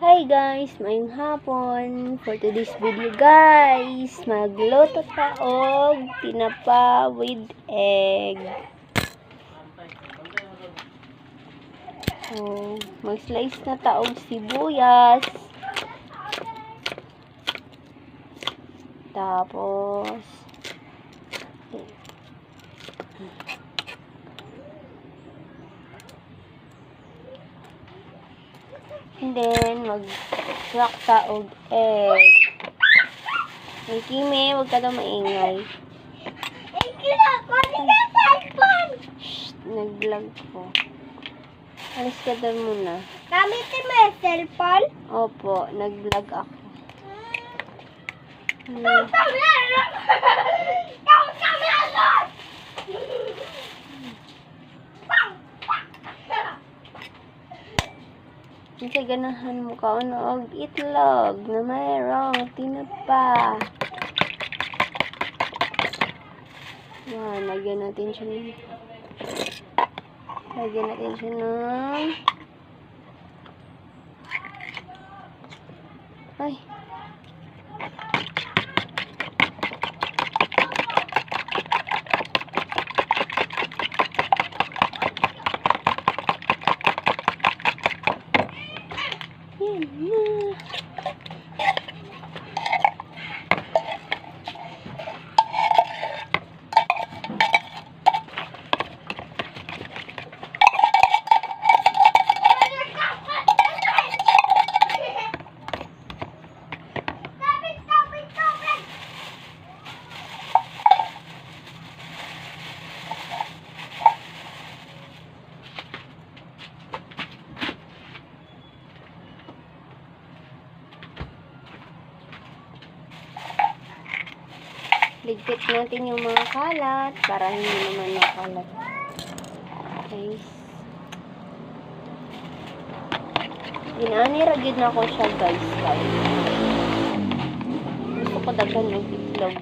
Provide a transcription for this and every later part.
Hi guys, mayong hapon. For today's video guys, magluto ta og tinapa with egg. So, mag-slice na ta og sibuyas. Tapos and then mag-crack ta og egg. Ay, Kimi, huwag ka daw maingay. Shhh, nag-vlog ko. Alis ka daw muna. Gamitin mo yung cellphone? Opo, nag-vlog ako. Kasi ganahan mo ka og itlog na mayroong tinapa. Yan, lagyan natin siya ng ay, yan na. Ligpit natin yung mga kalat para hindi naman makalat. Guys. Ginaniragid na ko siya guys. Gusto ko daghan yung itlog.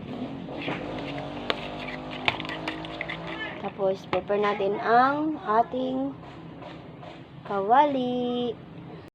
Tapos, prepare natin ang ating kawali.